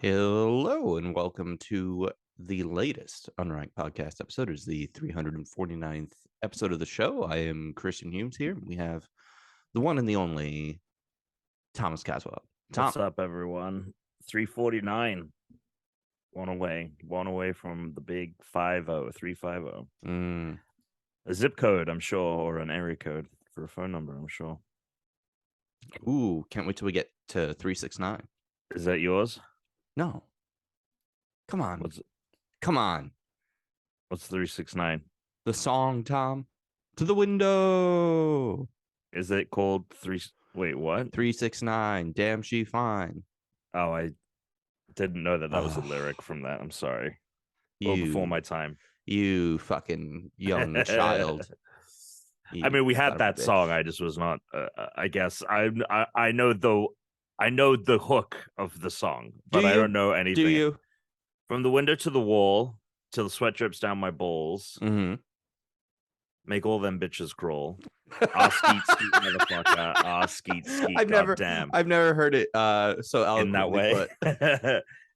Hello and welcome to the latest Unranked podcast episode. It's the 349th episode of the show. I am Christian Humes here. We have the one and the only Thomas Caswell. Tom. What's up, everyone? 349. One away from the big 350. A zip code, I'm sure, or an area code for a phone number, I'm sure. Ooh, can't wait till we get to 369. Is that yours? No. Come on. What's 369? The song, Tom. To the window. Is it called Wait, what? 369. Damn, she fine. Oh, I didn't know that was a lyric from that. I'm sorry. Before my time. You fucking young child. I mean, we had that song. I just was not. I guess I know the hook of the song, but I don't know anything. Do you? From the window to the wall, till the sweat drips down my balls. Mm-hmm. Make all them bitches crawl. Ah, skeet, motherfucker. Ah, skeet. I've never heard it so eloquently in that way.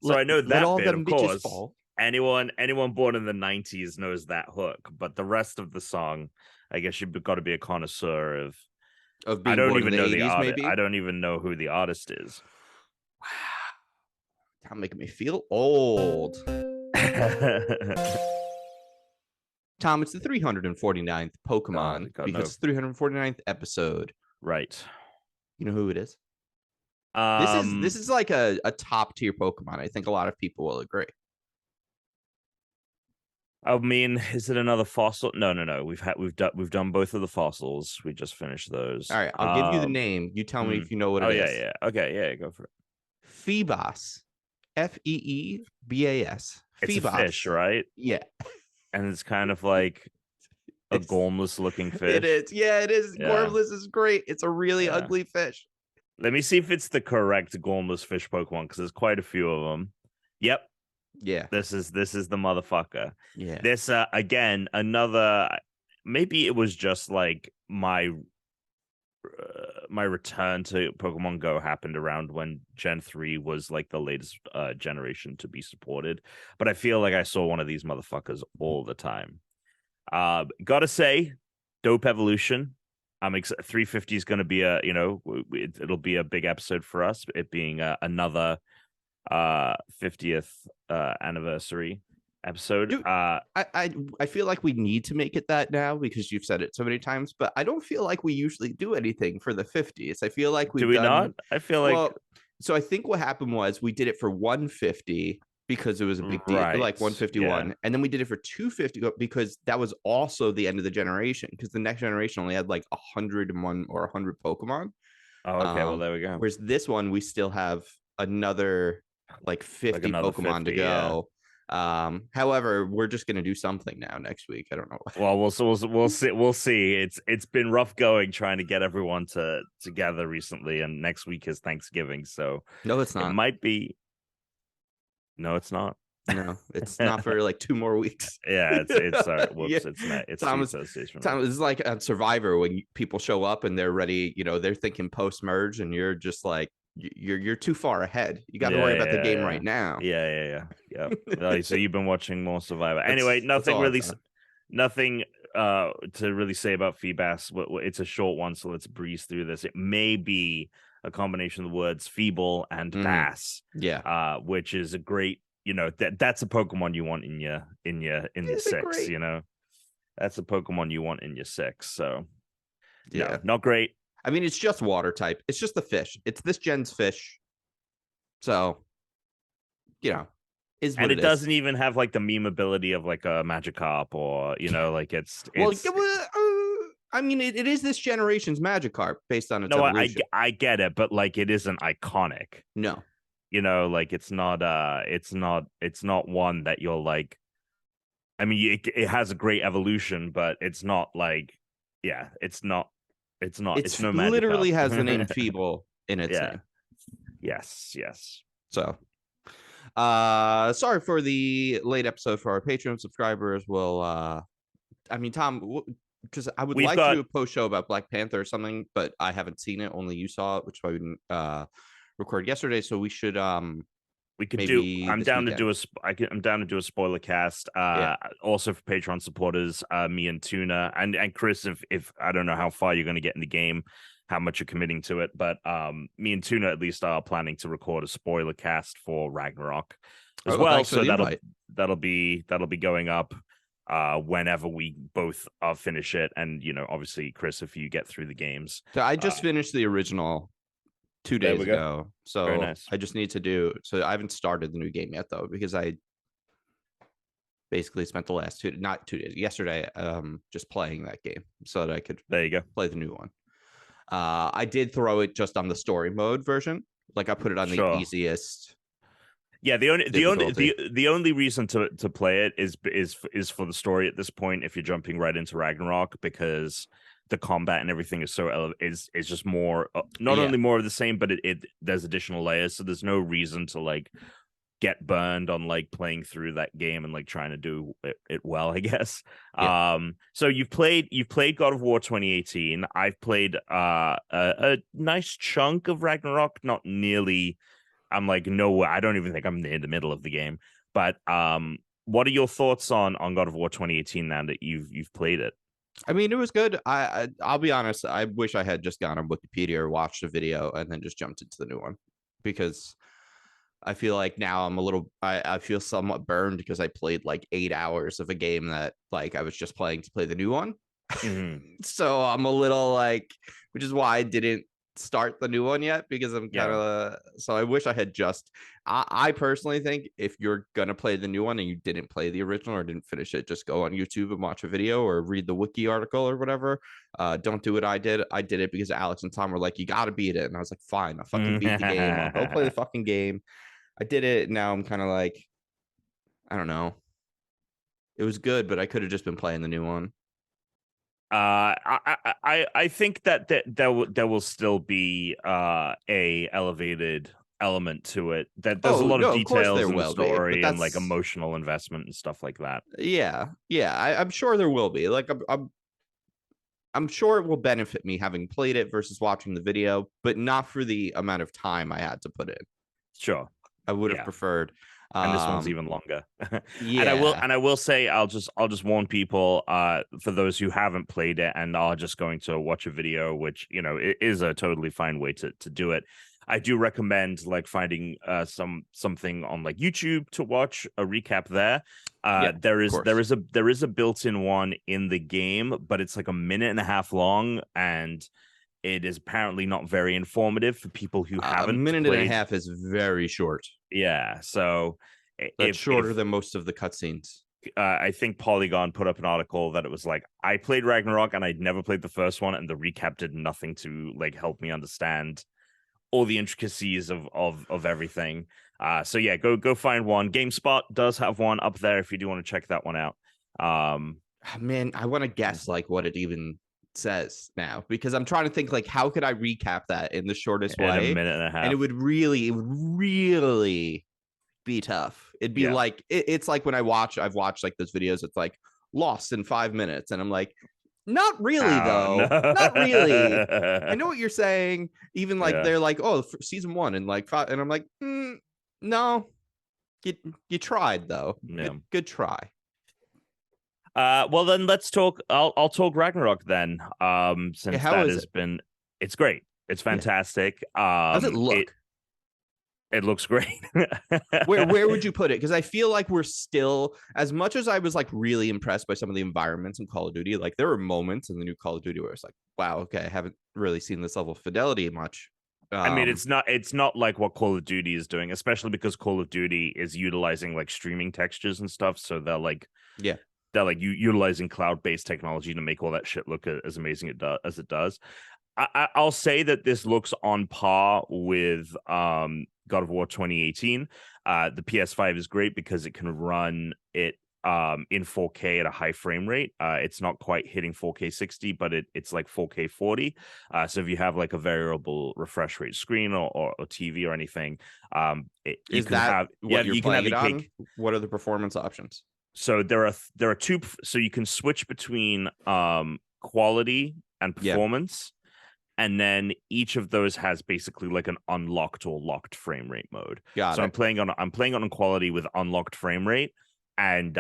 So I know that bit, of course. Fall. Anyone born in the 90s knows that hook, but the rest of the song, I guess you've got to be a connoisseur of being I don't born even in the know 80s, the artist. maybe? I don't even know who the artist is. Wow. Tom making me feel old. Tom, it's the 349th Pokemon because it's 349th episode. Right. You know who it is? This is like a top tier Pokemon. I think a lot of people will agree. I mean, is it another fossil? No. We've done both of the fossils. We just finished those. All right, I'll give you the name. You tell me if you know what it is. Yeah. Okay, yeah, go for it. Feebas. Feebas. It's a fish, right? Yeah. And it's kind of like a gormless looking fish. It is. Yeah, it is. Yeah. Gormless is great. It's a really ugly fish. Let me see if it's the correct gormless fish Pokemon, because there's quite a few of them. Yep. Yeah. This is the motherfucker. Yeah. This again, another, maybe it was just like my return to Pokemon Go happened around when Gen 3 was like the latest generation to be supported. But I feel like I saw one of these motherfuckers all the time. Gotta say, dope evolution. 350 is going to be it'll be a big episode for us, it being another 50th anniversary episode. Dude, I feel like we need to make it that now because you've said it so many times, but I don't feel like we usually do anything for the 50s. I feel like do we not? I feel like so I think what happened was we did it for 150 because it was a big deal, like 151, and then we did it for 250 because that was also the end of the generation, because the next generation only had like 101 or 100 Pokemon. Oh, okay. Well, there we go. Whereas this one, we still have another like 50 Pokemon to go. Yeah. However, we're just gonna do something now next week. I don't know. Well, we'll see. It's been rough going trying to get everyone together recently, and next week is Thanksgiving, so no, it's not. It might be. No, it's not. No, it's not for like 2 more weeks. Yeah, it's sorry. Whoops, yeah. It's not. It's Thomas, it's like a Survivor when people show up and they're ready. They're thinking post merge, and you're just like you're too far ahead. You got to worry about the game right now. Yeah. So you've been watching more Survivor. Anyway, nothing to really say about Feebas. It's a short one, so let's breeze through this. It may be a combination of the words feeble and bass. Yeah. Which is a great, that's a Pokemon you want in your 6, That's a Pokemon you want in your 6. So yeah, no, not great. I mean, it's just water type. It's just the fish. It's this gen's fish. So, is what and it doesn't even have like the meme ability of like a Magikarp or, like it's well, I mean, it is this generation's Magikarp based on its evolution. I get it, but like it isn't iconic. No. Like it's not one that you're like, I mean, it has a great evolution, but it's not like, it's no Magikarp. Literally has the name Feeble in its name. Yes. So, sorry for the late episode for our Patreon subscribers. Well, I mean, Tom, because I would We've like to got do a post show about Black Panther or something, but I haven't seen it. Only you saw it, which I didn't record yesterday. So we should we could do. maybe I'm this down to weekend. do I'm down to do a spoiler cast. Yeah. Also for Patreon supporters, me and Tuna and Chris. If I don't know how far you're going to get in the game, how much you're committing to it, but me and Tuna at least are planning to record a spoiler cast for Ragnarok as Oh, well. thanks for So the invite. that'll be going up whenever we both finish it, and obviously Chris, if you get through the games. So I just finished the original 2 There days we go. ago. Very So nice. I just need to do. So I haven't started the new game yet though, because I basically spent the last not 2 days, yesterday, just playing that game so that I could There you go. play the new one. I did throw it just on the story mode version. Like I put it on the easiest. Yeah, the only reason to play it is for the story at this point. If you're jumping right into Ragnarok, because the combat and everything is so is just more not only more of the same, but it there's additional layers. So there's no reason to like get burned on like playing through that game and like trying to do it well, I guess. Yeah. So you've played God of War 2018. I've played a nice chunk of Ragnarok, not nearly. I'm like, no, I don't even think I'm in the middle of the game. But what are your thoughts on God of War 2018 now that you've played it? I mean, it was good. I'll be honest. I wish I had just gone on Wikipedia or watched a video and then just jumped into the new one, because I feel like now I'm a little. I feel somewhat burned because I played like 8 hours of a game that like I was just playing to play the new one. Mm-hmm. So I'm a little like, which is why I didn't start the new one yet, because I'm kind of so I wish I had just I personally think if you're gonna play the new one and you didn't play the original or didn't finish it, just go on YouTube and watch a video or read the wiki article or whatever. Don't do what I did. I did it because Alex and Tom were like, you gotta beat it, and I was like, fine, I'll fucking beat the game. I'll go play the fucking game. I did it. Now I'm kind of like, I don't know, it was good, but I could have just been playing the new one. I think that there will still be a elevated element to it. That there's a lot of details in the story and like emotional investment and stuff like that. Yeah, I'm sure there will be. Like I'm sure it will benefit me having played it versus watching the video, but not for the amount of time I had to put in. Sure, I would have preferred. And this one's even longer. Yeah. And I will say, I'll just warn people, for those who haven't played it and are just going to watch a video, which it is a totally fine way to do it. I do recommend like finding something on like YouTube to watch a recap there. There is a built-in one in the game, but it's like a minute and a half long, and it is apparently not very informative for people who haven't. A minute and a half is very short. Yeah, so that's shorter than most of the cutscenes. I think Polygon put up an article that it was like, I played Ragnarok and I'd never played the first one, and the recap did nothing to like help me understand all the intricacies of everything. So yeah, go find one. GameSpot does have one up there if you do want to check that one out. Man, I want to guess like what it even says now, because I'm trying to think like how could I recap that in the shortest way in a minute and a half, and it would really be tough. It'd be like it's like when I've watched like those videos, it's like lost in 5 minutes, and I'm like, not really though. No. Not really. I know what you're saying. Even like they're like, oh, season 1 and like 5, and I'm like, no, you tried though. Good try. Well then let's talk. I'll talk Ragnarok then. Since it's great. It's fantastic. How does it look? It looks great. where would you put it? Because I feel like we're still, as much as I was like really impressed by some of the environments in Call of Duty, like there were moments in the new Call of Duty where it's like, wow, okay, I haven't really seen this level of fidelity much. I mean, it's not like what Call of Duty is doing, especially because Call of Duty is utilizing like streaming textures and stuff. So they're like, they're like utilizing cloud-based technology to make all that shit look as amazing as it does. I'll say that this looks on par with God of War 2018. The PS5 is great because it can run it in 4K at a high frame rate. It's not quite hitting 4K 60, but it's like 4K 40. So if you have like a variable refresh rate screen or TV or anything, you can have it on? What are the performance options? So there are two. So you can switch between quality and Yeah. performance, and then each of those has basically like an unlocked or locked frame rate mode. Got So it. I'm playing on quality with unlocked frame rate, and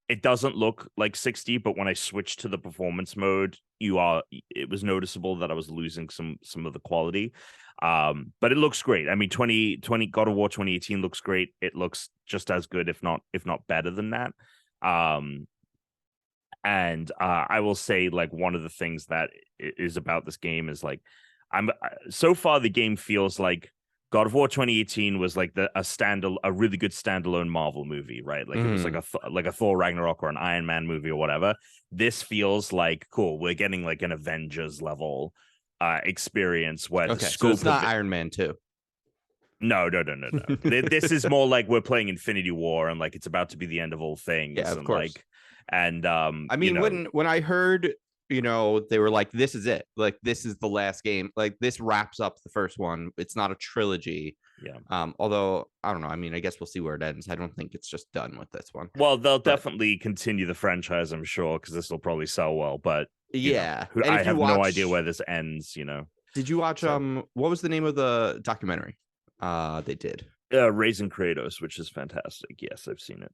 it doesn't look like 60, but when I switched to the performance mode, it was noticeable that I was losing some of the quality. But it looks great. I mean, 2020 God of War 2018 looks great. It looks just as good, if not better than that. And I will say, like, one of the things that is about this game is like, so far the game feels like God of War 2018 was like a really good standalone Marvel movie, right? Like it was like a Thor Ragnarok or an Iron Man movie or whatever. This feels like, cool, we're getting like an Avengers level experience where the scope so it's not of Iron Man 2. No. This is more like we're playing Infinity War, and like it's about to be the end of all things. Yeah, of and course. Like, and I mean, when I heard, they were like, this is it. Like, this is the last game. Like, this wraps up the first one. It's not a trilogy. Yeah. Although I don't know. I mean, I guess we'll see where it ends. I don't think it's just done with this one. Well, they'll definitely continue the franchise, I'm sure, because this will probably sell well. But yeah, I have no idea where this ends. Did you watch what was the name of the documentary? They did Raising Kratos, which is fantastic. Yes, I've seen it.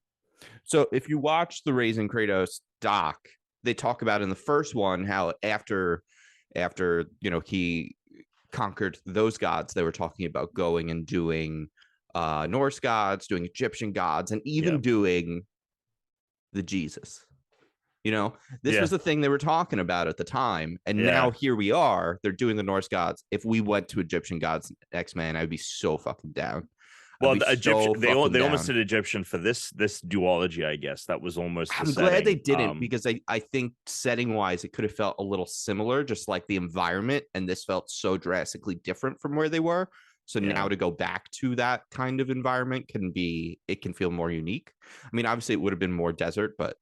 So if you watch the Raising Kratos doc, they talk about in the first one how after he conquered those gods, they were talking about going and doing Norse gods, doing Egyptian gods, and even doing the Jesus. This was the thing they were talking about at the time. And now here we are. They're doing the Norse gods. If we went to Egyptian gods X-Men, I'd be so fucking down. Well, the Egyptian, they almost did Egyptian for this duology, I guess. That was almost the I'm glad they didn't, because I think setting-wise, it could have felt a little similar, just like the environment, and this felt so drastically different from where they were. So now to go back to that kind of environment can feel more unique. I mean, obviously it would have been more desert, but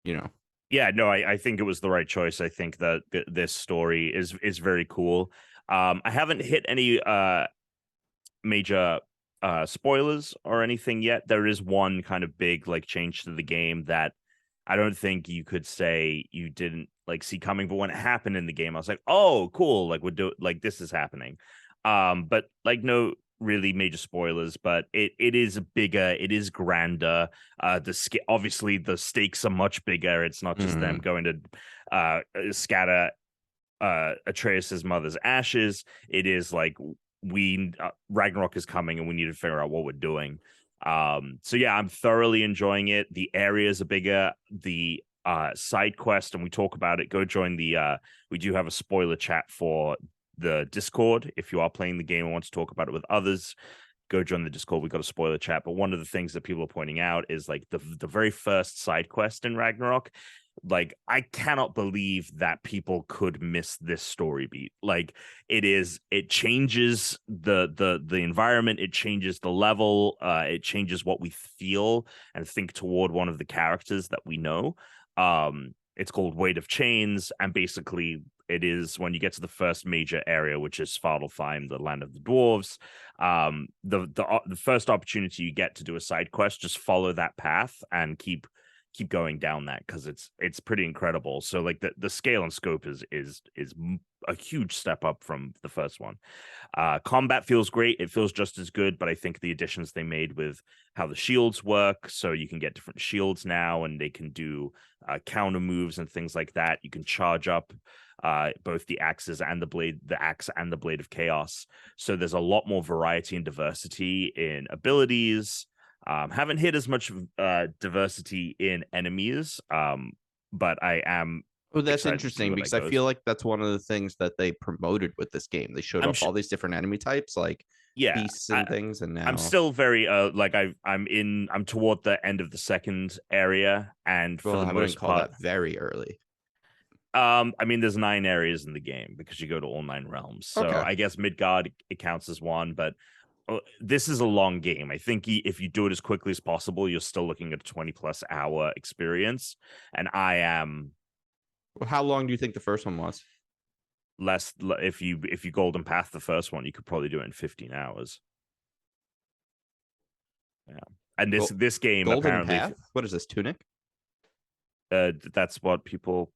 Yeah, no, I think it was the right choice. I think that this story is very cool. I haven't hit any major spoilers or anything yet. There is one kind of big like change to the game that I don't think you could say you didn't like see coming, but when it happened in the game, I was like, oh, cool, like this is happening. But like no really major spoilers, but it is bigger, it is grander. Obviously the stakes are much bigger. It's not just them going to scatter Atreus's mother's ashes. It is like Ragnarok is coming and we need to figure out what we're doing. So yeah, I'm thoroughly enjoying it. The areas are bigger. The side quest, and we talk about it. Go join we do have a spoiler chat for the Discord. If you are playing the game and want to talk about it with others, go join the Discord. We got a spoiler chat. But one of the things that people are pointing out is like the very first side quest in Ragnarok. Like, I cannot believe that people could miss this story beat. Like, it changes the environment, it changes the level, it changes what we feel and think toward one of the characters that we know. It's called Weight of Chains, and basically it is when you get to the first major area, which is Svartalfheim, the land of the dwarves. The first opportunity you get to do a side quest, just follow that path and keep going down that, because it's pretty incredible. So like the scale and scope is a huge step up from the first one. Combat feels great. It feels just as good, but I think the additions they made with how the shields work, so you can get different shields now, and they can do counter moves and things like that. You can charge up both the axes and the axe and the blade of chaos. So there's a lot more variety and diversity in abilities. Haven't hit as much diversity in enemies, but I am. Oh, that's interesting, because I feel like that's one of the things that they promoted with this game. They showed off all these different enemy types, like beasts and things, and now I'm still very like I'm toward the end of the second area, and for the most part, that very early. I mean, there's 9 areas in the game because you go to all 9 realms. So I guess Midgard it counts as one, but this is a long game. I think if you do it as quickly as possible, you're still looking at a 20+ hour experience. And I am. Well, how long do you think the first one was? Less. If you golden path the first one, you could probably do it in 15 hours. Yeah. And this game golden apparently path? What is this, Tunic? That's what people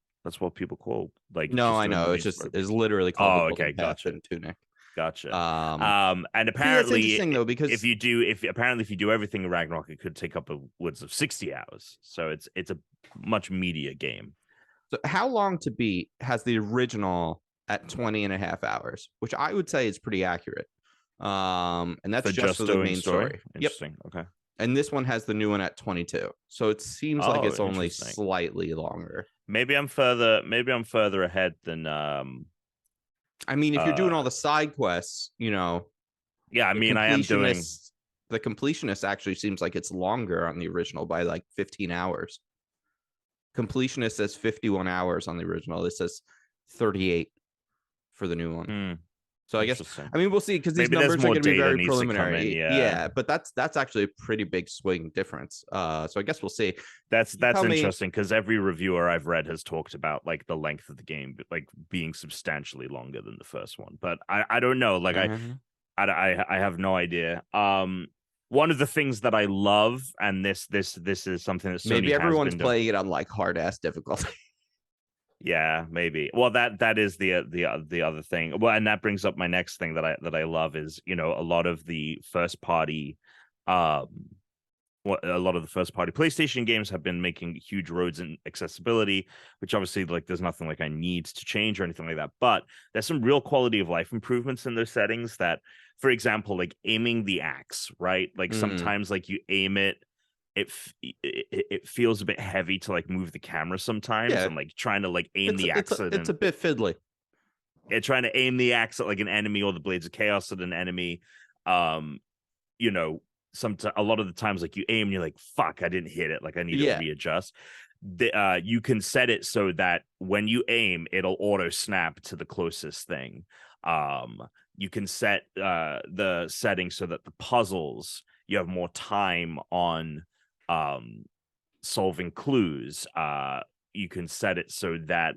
call like. No, Just I doing the know. It's main just story it's missions. literally called the Oh, Golden okay, Path gotcha. in Tunic. Gotcha. Um, And but yeah, it's apparently, interesting though because if you do everything in Ragnarok, it could take up upwards of 60 hours. So it's a much meatier game. so how long to beat has the original at 20 and a half hours, which I would say is pretty accurate. And that's For just just for the doing main story. Yep. Interesting. Okay. And this one has the new one at 22. So it seems like Oh, it's only interesting. slightly longer. Maybe I'm further ahead than I mean, if you're doing all the side quests, you know, yeah, I the mean, I am doing completionist actually seems like it's longer on the original by like 15 hours. Completionist says 51 hours on the original. This says 38 for the new one. So I guess we'll see because these numbers are going to be very preliminary. Yeah, but that's actually a pretty big swing difference. So I guess we'll see. That's interesting because every reviewer I've read has talked about like the length of the game like being substantially longer than the first one. But I don't know. Like I have no idea. One of the things that I love, and this is something that Sony maybe everyone's has playing it on like hard ass difficulty. Yeah, maybe. Well, that is the other thing. Well, and that brings up my next thing that I love is, you know, a lot of the first party PlayStation games have been making huge roads in accessibility, which obviously like there's nothing like I need to change or anything like that. But there's some real quality of life improvements in those settings that, for example, like aiming the axe, right? Like sometimes like you aim it, it feels a bit heavy to like move the camera sometimes, and like trying to like aim the axe. It's a bit fiddly. Trying to aim the axe at like an enemy or the blades of chaos at an enemy. You know, a lot of the times like you aim and you're like, fuck, I didn't hit it. Like I need to readjust. You can set it so that when you aim, it'll auto snap to the closest thing. You can set the setting so that the puzzles you have more time on solving clues. You can set it so that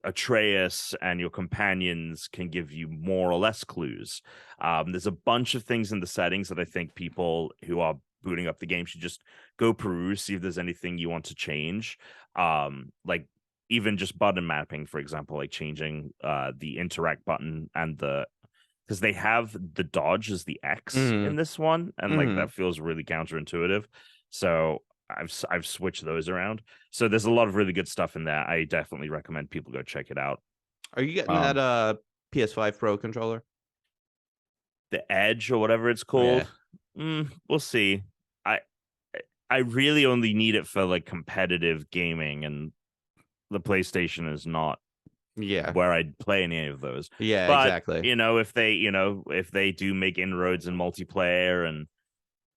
Atreus and your companions can give you more or less clues. There's a bunch of things in the settings that I think people who are booting up the game should just go peruse, see if there's anything you want to change. Like even just button mapping, for example, like changing the interact button and because they have the dodge as the X in this one, and like that feels really counterintuitive. So I've switched those around. So there's a lot of really good stuff in there. I definitely recommend people go check it out. Are you getting that PS5 Pro controller? The Edge or whatever it's called? Yeah. We'll see. I really only need it for like competitive gaming, and the PlayStation is not where I'd play any of those. Yeah, but, exactly. You know, if they do make inroads in multiplayer, and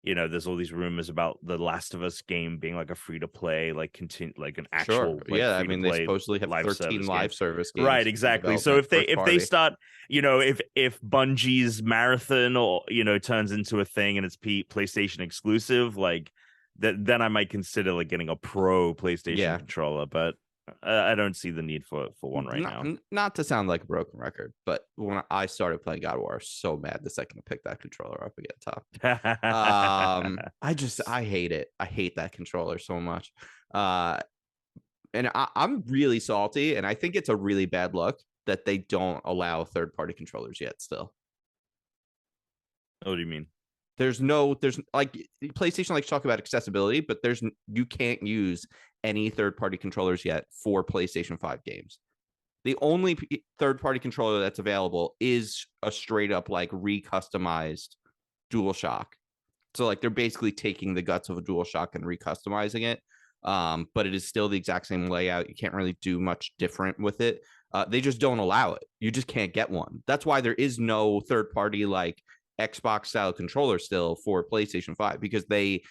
you know, there's all these rumors about the Last of Us game being like a free to play, like an actual like, I mean they supposedly have 13 live service games. Right, exactly. So if they start, you know, if Bungie's Marathon or you know turns into a thing and it's PlayStation exclusive, like then I might consider like getting a pro PlayStation controller, but I don't see the need for one right now. Not to sound like a broken record, but when I started playing God of War, I was so mad the second I picked that controller up again. I hate it. I hate that controller so much. And I'm really salty, and I think it's a really bad look that they don't allow third-party controllers yet still. What do you mean? There's like PlayStation likes to talk about accessibility, but you can't use any third-party controllers yet for PlayStation 5 games. The only third-party controller that's available is a straight-up like recustomized DualShock. So like they're basically taking the guts of a DualShock and recustomizing it. But it is still the exact same layout. You can't really do much different with it. They just don't allow it. You just can't get one. That's why there is no third-party like Xbox style controller still for PlayStation 5, because they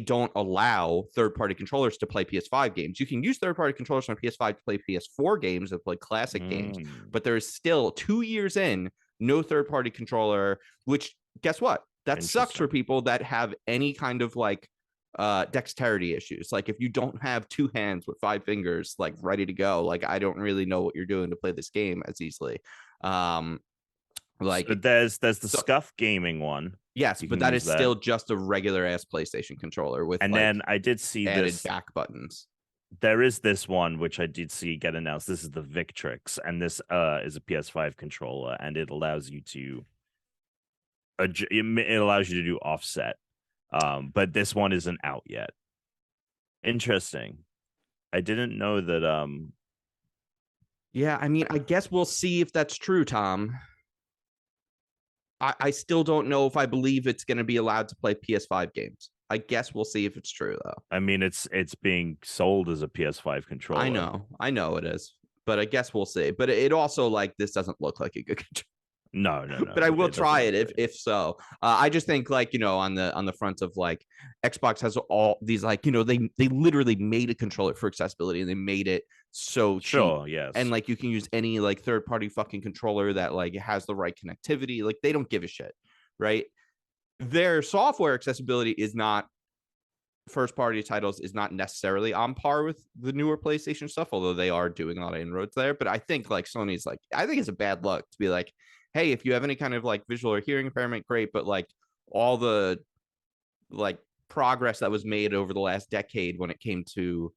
don't allow third-party controllers to play PS5 games. You can use third-party controllers on PS5 to play PS4 games and play classic games, but there is still 2 years in no third-party controller, which guess what? That sucks for people that have any kind of like dexterity issues. Like if you don't have two hands with 5 fingers like ready to go, like I don't really know what you're doing to play this game as easily. Like so there's the Scuff Gaming one. Yes, but that is still just a regular ass PlayStation controller with and like then I did see added this back buttons. there is this one which I did see get announced. This is the Victrix, and this is a PS5 controller, and it allows you to it allows you to do offset. But this one isn't out yet. Interesting. I didn't know that. Yeah, I mean, I guess we'll see if that's true, Tom. I still don't know if I believe it's going to be allowed to play PS5 games. I guess we'll see if it's true, though. I mean, it's being sold as a PS5 controller. I know it is, but I guess we'll see. But it also like this doesn't look like a good controller. No. But I will try it if so. I just think like on the front of like Xbox has all these like they literally made a controller for accessibility and they made it so cheap. Sure, yes. And like you can use any like third party fucking controller that like has the right connectivity. Like they don't give a shit, right? Their software accessibility is not first party titles is not necessarily on par with the newer PlayStation stuff, although they are doing a lot of inroads there. But I think like Sony's like I think it's a bad look to be like, hey, if you have any kind of like visual or hearing impairment, great. But like all the like progress that was made over the last decade when it came to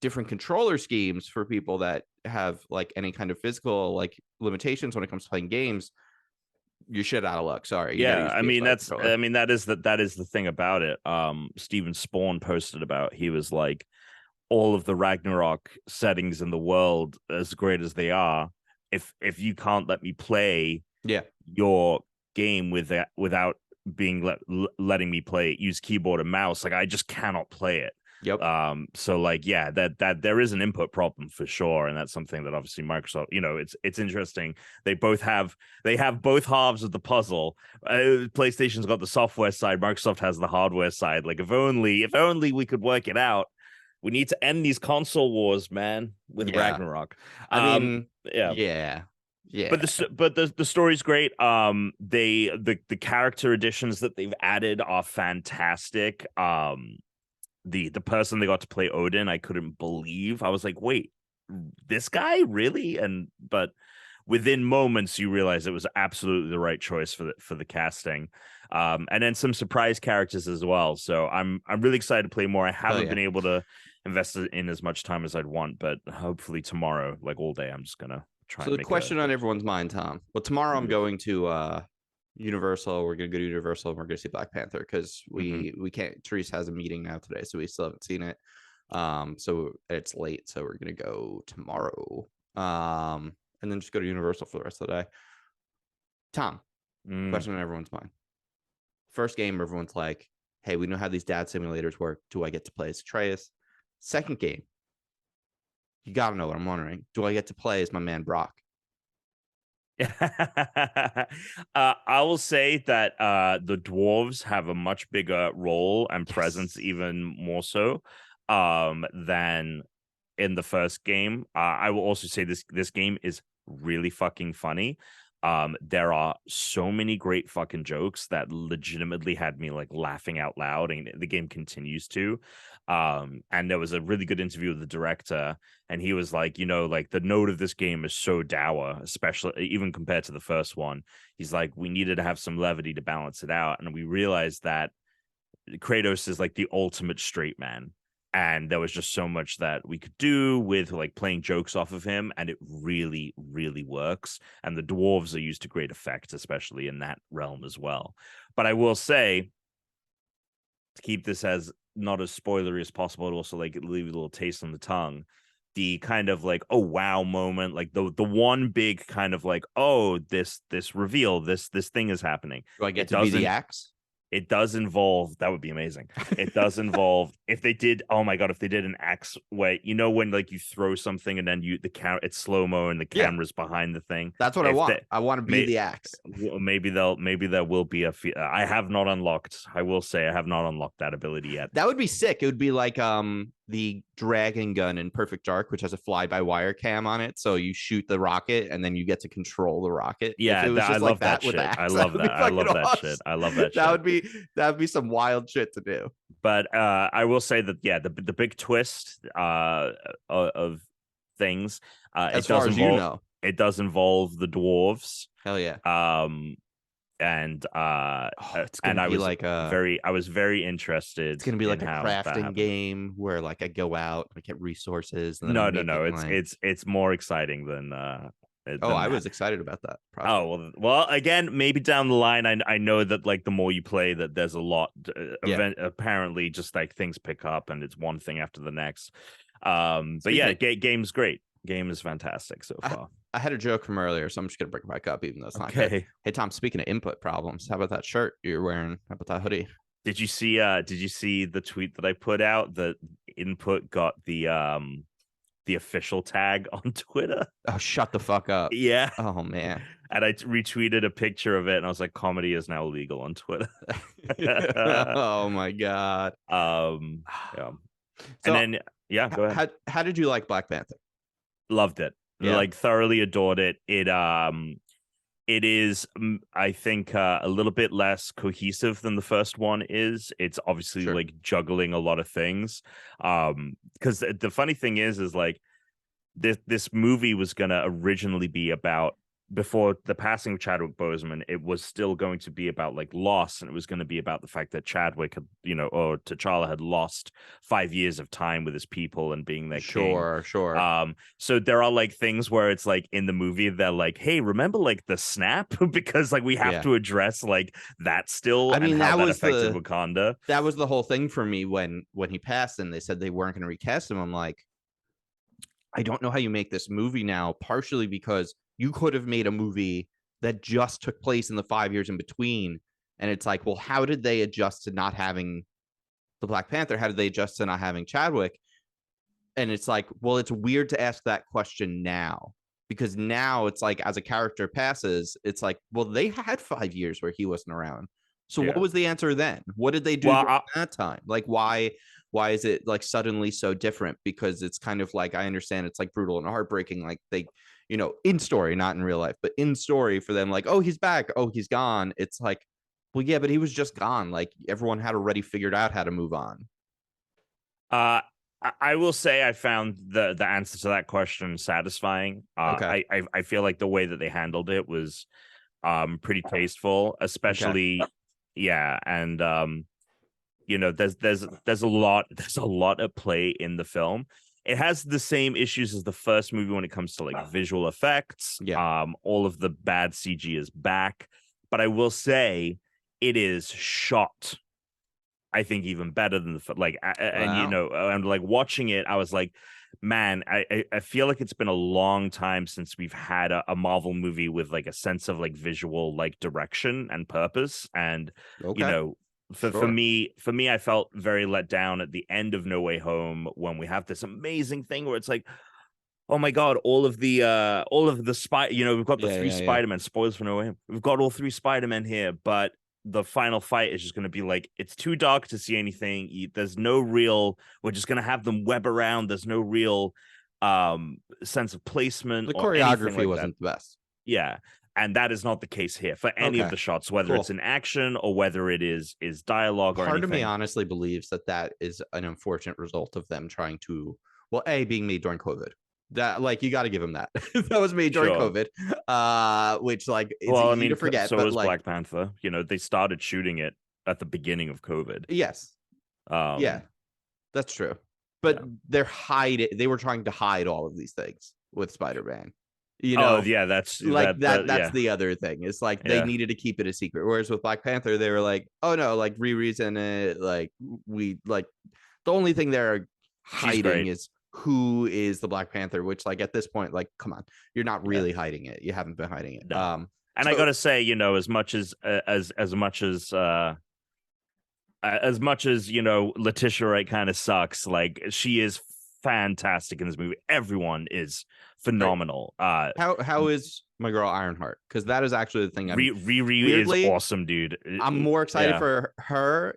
different controller schemes for people that have like any kind of physical like limitations when it comes to playing games, you're shit out of luck. Sorry. Yeah, I mean that is the thing about it. Steven Spawn posted about, he was like, all of the Ragnarok settings in the world, as great as they are, if you can't let me play your game without being letting me play it, use keyboard and mouse, like I just cannot play it. Yep. So like, yeah, that there is an input problem for sure, and that's something that obviously Microsoft, it's interesting. They have both halves of the puzzle. PlayStation's got the software side, Microsoft has the hardware side. Like if only we could work it out. We need to end these console wars, man, with Ragnarok. I mean, yeah. But the story's great. The character additions that they've added are fantastic. The person they got to play Odin, I couldn't believe. I was like, wait, this guy really? But within moments you realize it was absolutely the right choice for the casting. And then some surprise characters as well. So I'm really excited to play more. I haven't been able to invest in as much time as I'd want, but hopefully tomorrow, like all day, I'm just gonna try. So the question on everyone's mind, Tom. Well, tomorrow I'm going to Universal. We're gonna go to Universal and we're gonna see Black Panther because we can't. Therese has a meeting now today, so we still haven't seen it. So it's late, so we're gonna go tomorrow. And then just go to Universal for the rest of the day. Tom, question on everyone's mind. First game, everyone's like, "Hey, we know how these dad simulators work. Do I get to play as Atreus?" Second game, you gotta know what I'm wondering. Do I get to play as my man Brock? I will say that the dwarves have a much bigger role and presence, even more so than in the first game. I will also say this game is really fucking funny. There are so many great fucking jokes that legitimately had me like laughing out loud, and the game continues to. And there was a really good interview with the director, and he was like, like the note of this game is so dour, especially even compared to the first one. He's like, we needed to have some levity to balance it out, and we realized that Kratos is like the ultimate straight man. And there was just so much that we could do with like playing jokes off of him, and it really, really works. And the dwarves are used to great effect, especially in that realm as well. But I will say, to keep this as not as spoilery as possible, but also like leave a little taste on the tongue, the kind of like, oh wow moment, like the one big kind of like, oh, this reveal, this thing is happening. Do I get to be the axe? It does involve, that would be amazing. It does involve, if they did an axe way, when like you throw something and then it's slow-mo and the camera's behind the thing. That's what I want. I want to be the axe. Maybe there will be I have not unlocked, I will say I have not unlocked that ability yet. That would be sick. It would be like the dragon gun in Perfect Dark, which has a fly-by-wire cam on it, so you shoot the rocket and then you get to control the rocket. Yeah, I love that shit. I love that. I love that shit. I love that shit. That would be some wild shit to do. But I will say that the big twist of things, as far as you know, it does involve the dwarves. Hell yeah. and it's gonna be like I was very interested. It's gonna be in like a how that crafting happened. game where like I go out, I get resources, and then No, I'm making, it's more exciting than I that. was excited about that prospect. Oh well, again, maybe down the line, I know that like the more you play, that there's a lot. Apparently, just like things pick up, and it's one thing after the next. But yeah, game's great. Game is fantastic so far. I had a joke from earlier, so I'm just gonna bring it back up, even though it's not okay. Good. Hey Tom, speaking of input problems, how about that shirt you're wearing? How about that hoodie? Did you see the tweet that I put out? That input got the official tag on Twitter. Oh, shut the fuck up. Yeah. Oh man. And I retweeted a picture of it, and I was like, comedy is now illegal on Twitter. Oh my god. Yeah. So, and then go ahead. How did you like Black Panther? Loved it. Yeah. Like thoroughly adored it. It is, I think, a little bit less cohesive than the first one is. It's obviously like juggling a lot of things. Because the funny thing is like this movie was gonna originally be about, before the passing of Chadwick Boseman, it was still going to be about like loss, and it was going to be about the fact that Chadwick had, or T'Challa had lost 5 years of time with his people and being their king. Sure. So there are like things where it's like in the movie they're like, hey, remember like the snap? Because like we have to address like that still. I mean, and how that affected Wakanda. That was the whole thing for me when he passed, and they said they weren't going to recast him. I'm like, I don't know how you make this movie now, partially because you could have made a movie that just took place in the 5 years in between. And it's like, well, how did they adjust to not having the Black Panther? How did they adjust to not having Chadwick? And it's like, well, it's weird to ask that question now, because now it's like, as a character passes, it's like, well, they had 5 years where he wasn't around. So what was the answer then? What did they do at that time? Like, why is it like suddenly so different? Because it's kind of like, I understand it's like brutal and heartbreaking. Like they, in story, not in real life, but in story for them, like, oh, he's back. Oh, he's gone. It's like, well, yeah, but he was just gone. Like everyone had already figured out how to move on. I will say I found the answer to that question satisfying. Okay. I feel like the way that they handled it was pretty tasteful, especially and there's a lot at play in the film. It has the same issues as the first movie when it comes to like visual effects. All of the bad CG is back, but I will say it is shot, I think, even better than the like. And like watching it, I was like, man, I feel like it's been a long time since we've had a Marvel movie with like a sense of like visual like direction and purpose. And for me, I felt very let down at the end of No Way Home when we have this amazing thing where it's like, oh my god, all of the we've got the three Spider-Man. Spoilers for No Way Home. We've got all three Spider-Men here, but the final fight is just going to be like, it's too dark to see anything. There's no real, we're just going to have them web around. There's no real sense of placement. The choreography wasn't the best. Yeah. And that is not the case here for any of the shots, whether it's in action or whether it is dialogue or anything. Part of me honestly believes that is an unfortunate result of them trying to, being made during COVID. That, like, you got to give him that. That was made during COVID, which, like, it's easy to forget. So but was like, Black Panther. They started shooting it at the beginning of COVID. Yes. Yeah, that's true. But they're hiding. They were trying to hide all of these things with Spider-Man. That's like that's the other thing. It's like they needed to keep it a secret. Whereas with Black Panther, they were like, oh no, like Riri's in it. Like we like the only thing they're hiding is who is the Black Panther, which, like, at this point, like, come on, you're not really hiding it. You haven't been hiding it. No. And I gotta say, as much as Letitia Wright kind of sucks, like, she is fantastic in this movie. Everyone is phenomenal. Right. How is my girl Ironheart? Because that is actually the thing. Riri is awesome, dude. I'm more excited for her.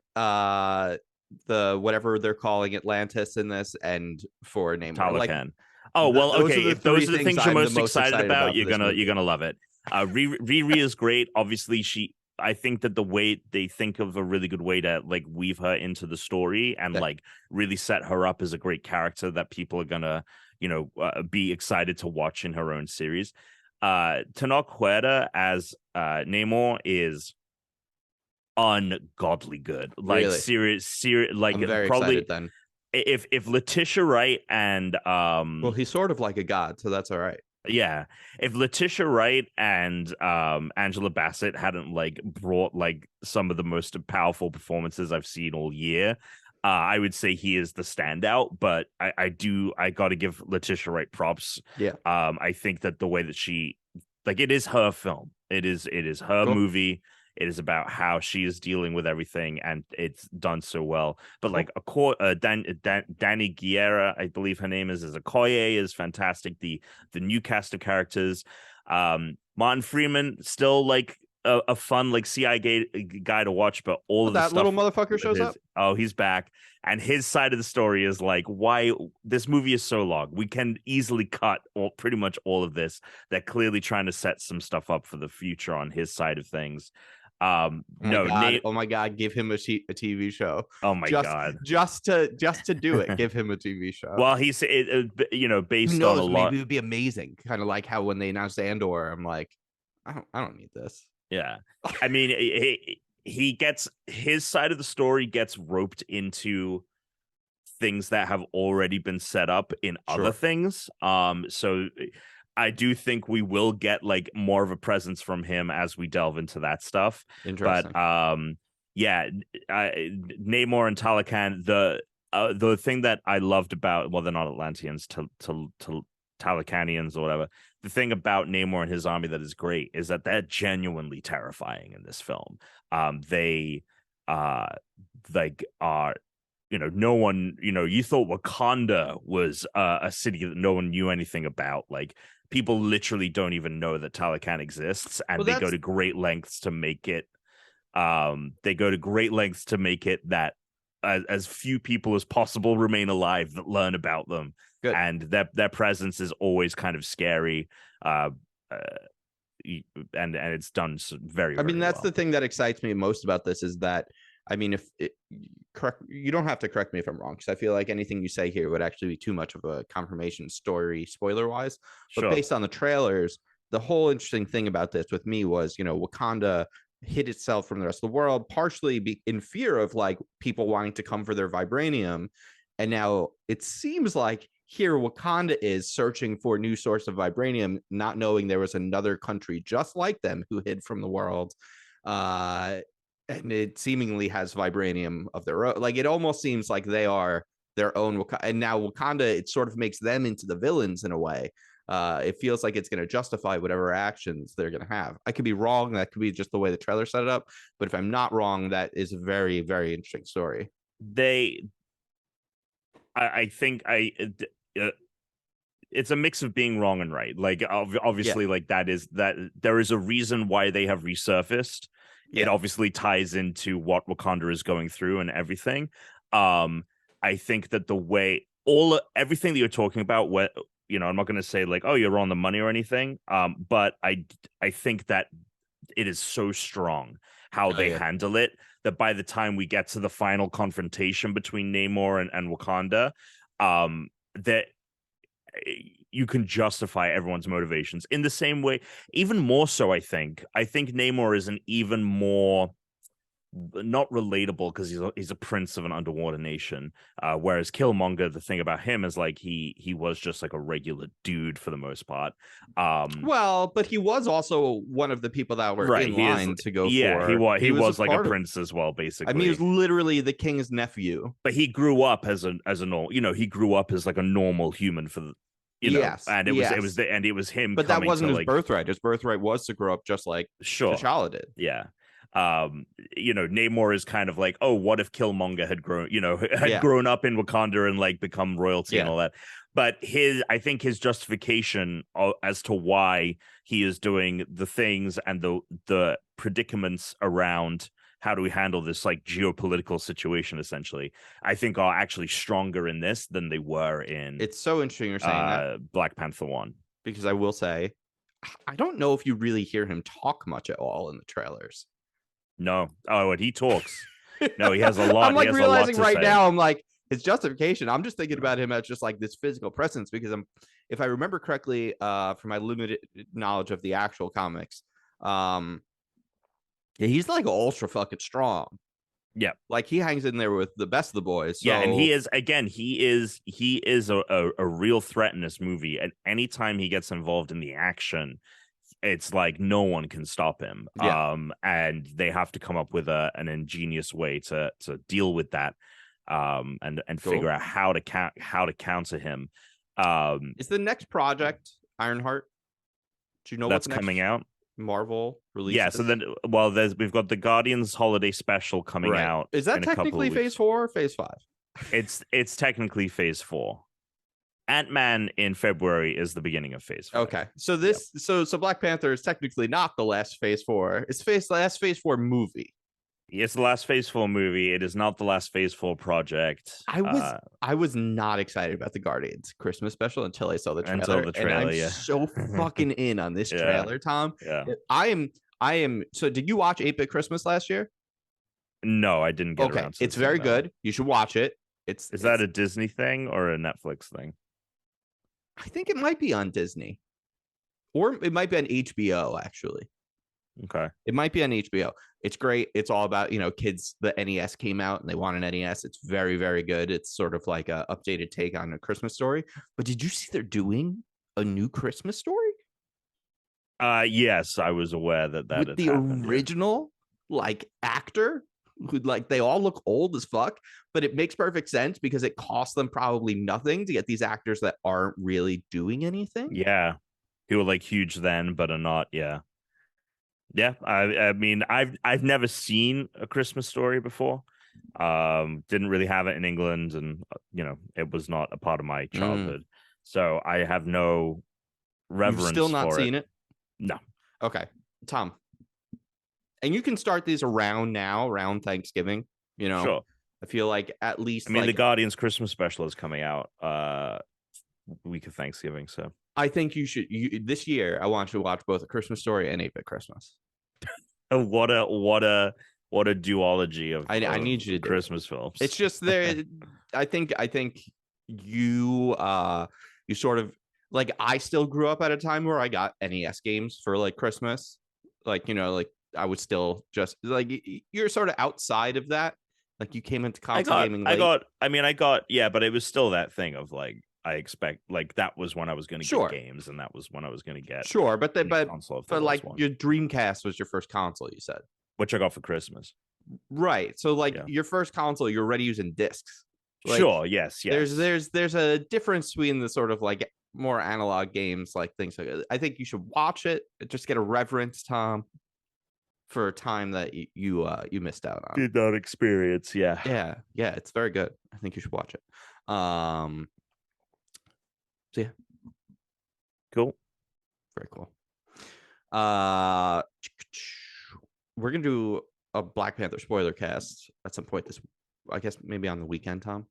The whatever they're calling Atlantis in this, and for Namor. Talocan. Oh well, okay. If those are the things you're most excited about, you're gonna love it. Riri is great. Obviously, I think that the way they think of a really good way to like weave her into the story and like really set her up as a great character that people are gonna be excited to watch in her own series. Tenoch Huerta as Namor is ungodly good. Like Really? serious, like I'm very probably excited then. if Letitia Wright and Well, he's sort of like a god, so that's all right. yeah, if Letitia Wright and Angela Bassett hadn't like brought like some of the most powerful performances I've seen all year, I would say he is the standout. But I got to give Letitia Wright props. Yeah. I think that the way that she, like, it is her film. It is her movie. It is about how she is dealing with everything, and it's done so well. But like Danny Guerra, I believe her name is Okoye, is fantastic. The new cast of characters, Martin Freeman, still like a fun like CI guy to watch, but all of the that stuff little motherfucker shows up. Oh, he's back, and his side of the story is like, why this movie is so long. We can easily cut pretty much all of this. They're clearly trying to set some stuff up for the future on his side of things. Oh my god, give him a TV show. Oh my god, just to do it, give him a TV show. Well, he's based on a lot. Maybe it would be amazing, kind of like how when they announced Andor, I'm like, I don't need this. Yeah, I mean, he gets his side of the story gets roped into things that have already been set up in other things. So I do think we will get like more of a presence from him as we delve into that stuff. Interesting. But Namor and Talokan, the thing that I loved about, well, they're not Atlanteans, Talakanians or whatever. The thing about Namor and his army that is great is that they're genuinely terrifying in this film. They like are, no one, you thought Wakanda was a city that no one knew anything about. Like, people literally don't even know that Talokan exists, and they go to great lengths to make it. They go to great lengths to make it that as few people as possible remain alive that learn about them. Good. And their presence is always kind of scary. And it's done very. I mean, that's the thing that excites me most about this is that, I mean, you don't have to correct me if I'm wrong, because I feel like anything you say here would actually be too much of a confirmation story, spoiler wise. But based on the trailers, the whole interesting thing about this with me was, Wakanda hid itself from the rest of the world, partially in fear of like people wanting to come for their vibranium. And now it seems like here Wakanda is searching for a new source of vibranium, not knowing there was another country just like them who hid from the world. And it seemingly has vibranium of their own. Like, it almost seems like they are their own Wakanda. And now Wakanda, it sort of makes them into the villains in a way. It feels like it's going to justify whatever actions they're going to have. I could be wrong. That could be just the way the trailer set it up. But if I'm not wrong, that is a very, very interesting story. I think it's a mix of being wrong and right. Like, obviously, like that there is a reason why they have resurfaced. It obviously ties into what Wakanda is going through and everything. I think that the way everything that you're talking about, I'm not going to say like, oh, you're on the money or anything. But I think that it is so strong how they handle it that by the time we get to the final confrontation between Namor and Wakanda, that you can justify everyone's motivations in the same way, even more so. I think Namor is an even more not relatable because he's a prince of an underwater nation, whereas Killmonger, the thing about him is like he was just like a regular dude for the most part. Well, but he was also one of the people that were in line to go for. He was like a prince as well, basically. I mean, he was literally the king's nephew. But he grew up as a normal, he grew up as like a normal human for the. And it was him. But that wasn't his birthright. His birthright was to grow up just like T'Challa did. Yeah. Namor is kind of like, oh, what if Killmonger had grown up in Wakanda and like become royalty and all that. But I think his justification as to why he is doing the things and the predicaments around how do we handle this like geopolitical situation, essentially, I think are actually stronger in this than they were in. It's so interesting you're saying that. Black Panther 1. Because I will say, I don't know if you really hear him talk much at all in the trailers. No. Oh, and he talks. No, he has a lot. I'm like realizing right now, I'm like, his justification, I'm just thinking about him as just like this physical presence, because if I remember correctly, from my limited knowledge of the actual comics, he's like ultra fucking strong. Yeah. Like he hangs in there with the best of the boys. So... Yeah, and he is a real threat in this movie. And anytime he gets involved in the action, it's like no one can stop him. Yeah. And they have to come up with an ingenious way to deal with that, and figure out how to counter him. Is the next project Ironheart? Do you know that's coming out? Marvel release? Yeah, so then, well, we've got the Guardians Holiday Special coming out. Is that technically Phase 4 or Phase 5? It's technically Phase 4. Ant-Man in February is the beginning of Phase 5. Okay, so so Black Panther is technically not the last Phase 4. It's last Phase 4 movie. It's the last Phase 4 movie. It is not the last Phase 4 project. I was not excited about the Guardians Christmas special until I saw the trailer. And I'm so fucking in on this trailer, Tom. Yeah. I am. So did you watch 8-Bit Christmas last year? No, I didn't get around to it. It's very good. You should watch it. Is that a Disney thing or a Netflix thing? I think it might be on Disney. Or it might be on HBO, actually. Okay. It might be on HBO. It's great. It's all about, kids. The NES came out and they want an NES. It's very, very good. It's sort of like a updated take on A Christmas Story. But did you see they're doing a new Christmas Story? Yes, I was aware that with the original actor who they all look old as fuck, but it makes perfect sense because it costs them probably nothing to get these actors that aren't really doing anything. Yeah. Who were huge then, but are not. Yeah. Yeah, I mean, I've never seen A Christmas Story before. Didn't really have it in England, and it was not a part of my childhood. So I have no reverence. You've still not seen it? No. Okay, Tom. And you can start these around Thanksgiving. Sure. I feel like at least. I mean, the Guardians Christmas special is coming out week of Thanksgiving, so I think you should. This year, I want you to watch both A Christmas Story and 8-Bit Christmas. What a duology of I need you to Christmas films. It's just there. I think you sort of I still grew up at a time where I got NES games for Christmas. I was still just you're sort of outside of that. You came into console gaming late. I got but it was still that thing of I expect that was when I was going to get games, and that was when I was going to get but your Dreamcast was your first console, you said, which I got for Christmas, right? So your first console, you're already using discs. Yes. There's a difference between the sort of more analog games, things like that. I think you should watch it. Just get a reverence, Tom, for a time that you missed out on. Did not experience. Yeah. It's very good. I think you should watch it. So yeah. Cool. Very cool. We're gonna do a Black Panther spoiler cast at some point I guess maybe on the weekend, Tom.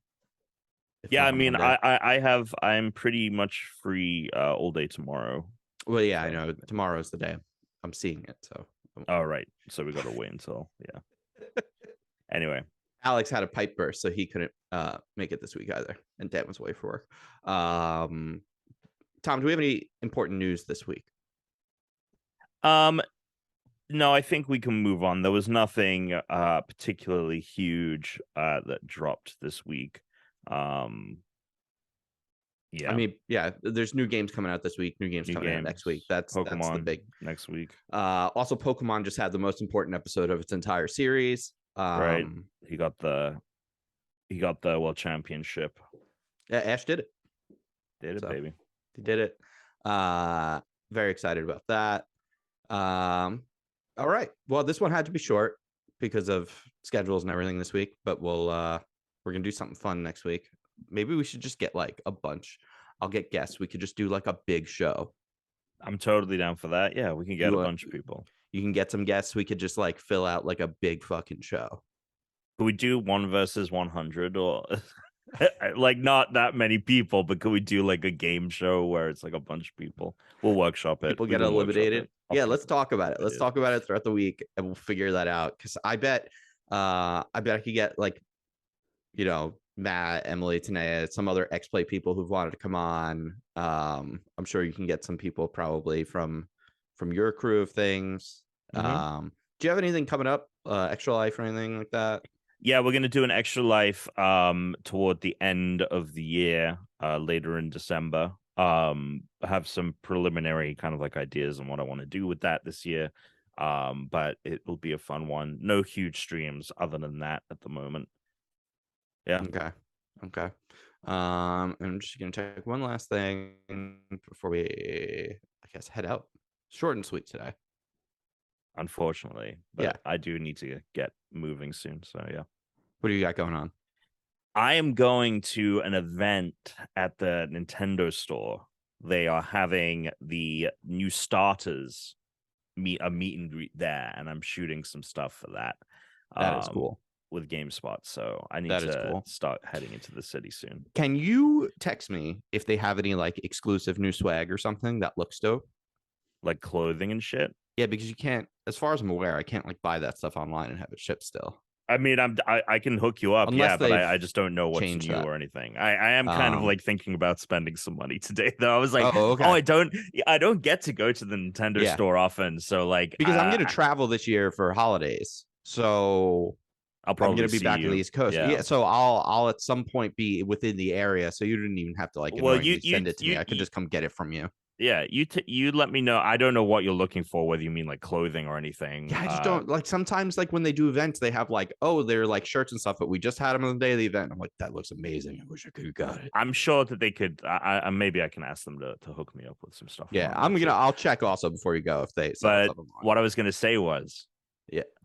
I mean, I'm pretty much free all day tomorrow. Well, yeah, I know tomorrow's the day I'm seeing it, so. All right, so we gotta wait until Anyway, Alex had a pipe burst, so he couldn't make it this week either, and Dan was away for work. Tom, do we have any important news this week? No, I think we can move on. There was nothing particularly huge that dropped this week. I mean, there's new games coming out this week, new games coming out next week. That's the big next week. Also, Pokemon just had the most important episode of its entire series. Right. He got the World Championship. Yeah, Ash did it. Baby. He did it. Very excited about that. All right. Well, this one had to be short because of schedules and everything this week, but we're gonna do something fun next week. Maybe we should just get a bunch. I'll get guests. We could just do a big show. I'm totally down for that. Yeah, we can get a bunch of people. You can get some guests. We could just fill out a big fucking show. Could we do 1 versus 100 or not that many people, but could we do a game show where it's a bunch of people? We'll workshop it. People get eliminated. Yeah, let's talk about it. Let's talk about it throughout the week, and we'll figure that out. Because I bet I could get Matt, Emily, Tanea, some other X-Play people who've wanted to come on. I'm sure you can get some people probably from your crew of things. Do you have anything coming up? Extra Life or anything like that? Yeah, we're gonna do an Extra Life toward the end of the year, later in December. Have some preliminary kind of like ideas on what I want to do with that this year. But it will be a fun one. No huge streams other than that at the moment. Yeah. Okay. I'm just gonna check one last thing before we, I guess, head out. Short and sweet today. Unfortunately, but I do need to get moving soon. So yeah. What do you got going on? I am going to an event at the Nintendo store. They are having the new starters meet and greet there, and I'm shooting some stuff for that. That is cool. With GameSpot, so I need to start heading into the city soon. Can you text me if they have any like exclusive new swag or something that looks dope? Like clothing and shit? Yeah, because you can't, as far as I'm aware, I can't like buy that stuff online and have it shipped still. I mean, I can hook you up, yeah, but I just don't know what's new or anything. I am kind of like thinking about spending some money today, though. I was like, I don't get to go to the Nintendo store often, so like because I'm gonna travel this year for holidays, so I'm gonna be back on the East Coast. Yeah, so I'll at some point be within the area, so you didn't even have to like you send it to me. I could just come get it from you. Yeah, you let me know. I don't know what you're looking for, whether you mean like clothing or anything. Yeah, I just don't like. Sometimes like when they do events, they have like, they're like shirts and stuff, but we just had them on the day of the event. I'm like, that looks amazing. I wish I could have got it. I'm sure that they could. Maybe I can ask them to hook me up with some stuff. Yeah, I'll check also before you go if they. But what I was gonna say was,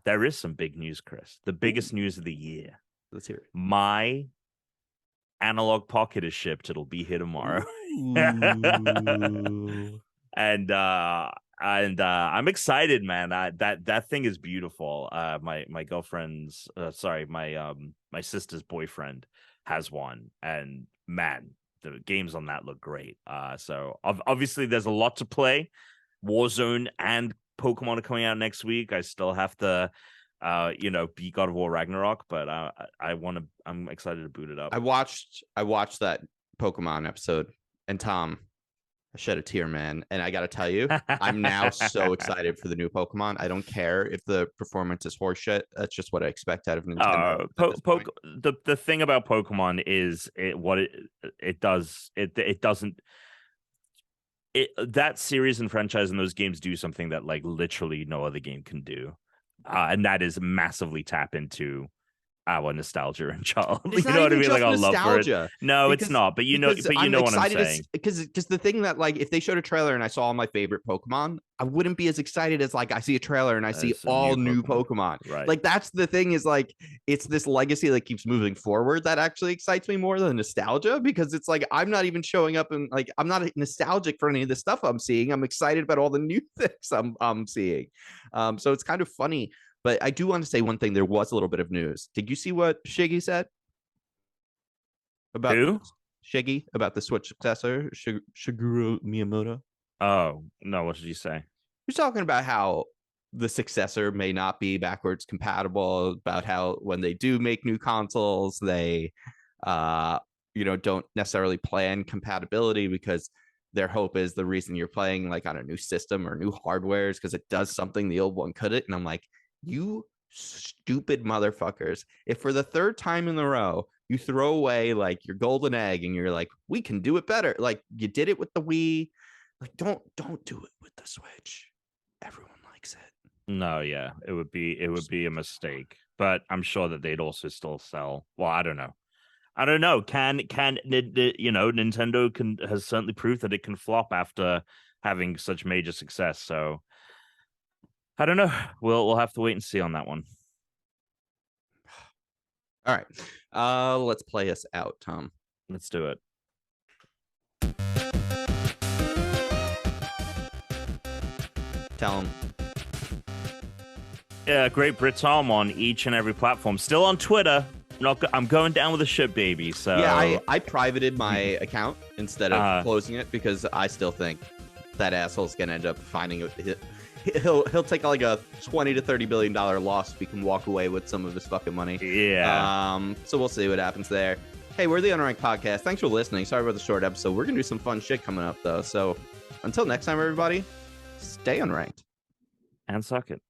there is some big news, Chris. The biggest news of the year. Let's hear it. My analog pocket is shipped. It'll be here tomorrow. and I'm excited, man. That thing is beautiful. My girlfriend's my sister's boyfriend has one, and man, the games on that look great. So obviously there's a lot to play. Warzone and Pokemon are coming out next week. I still have to beat God of War Ragnarok, but I'm excited to boot it up. I watched that Pokemon episode, and Tom, I shed a tear, man. And I gotta tell you, I'm now so excited for the new Pokemon. I don't care if the performance is horseshit. That's just what I expect out of Nintendo. The thing about Pokemon is that series and franchise and those games do something that like literally no other game can do. And that is massively tap into our nostalgia and child. You know what I mean? Like our love for it. No, it's not. But you know what I'm saying. Because the thing that like if they showed a trailer and I saw all my favorite Pokemon, I wouldn't be as excited as like I see a trailer and I see all new Pokemon. Right. Like that's the thing is like it's this legacy that keeps moving forward that actually excites me more than nostalgia, because it's like I'm not even showing up and like I'm not nostalgic for any of the stuff I'm seeing. I'm excited about all the new things I'm seeing. So it's kind of funny. But I do want to say one thing. There was a little bit of news. Did you see what Shiggy said? About who? Shiggy, about the Switch successor, Shigeru Miyamoto. Oh, no. What did you say? He's talking about how the successor may not be backwards compatible, about how when they do make new consoles, they don't necessarily plan compatibility, because their hope is the reason you're playing like on a new system or new hardware is because it does something the old one couldn't. And I'm like, you stupid motherfuckers. If for the third time in a row you throw away like your golden egg and you're like, we can do it better. Like you did it with the Wii. Like don't do it with the Switch. Everyone likes it. No, yeah. It would be a mistake. But I'm sure that they'd also still sell. Well, I don't know. Nintendo has certainly proved that it can flop after having such major success. So I don't know. We'll have to wait and see on that one. All right. Let's play us out, Tom. Let's do it. Tell him. Yeah, Great Brit Tom on each and every platform. Still on Twitter. I'm going down with a ship, baby. So yeah, I privated my account instead of closing it, because I still think that asshole's gonna end up finding it. He'll take like a $20 to $30 billion loss if he can walk away with some of his fucking money. Yeah. So we'll see what happens there. Hey, we're the Unranked Podcast. Thanks for listening. Sorry about the short episode. We're going to do some fun shit coming up, though. So until next time, everybody, stay unranked. And suck it.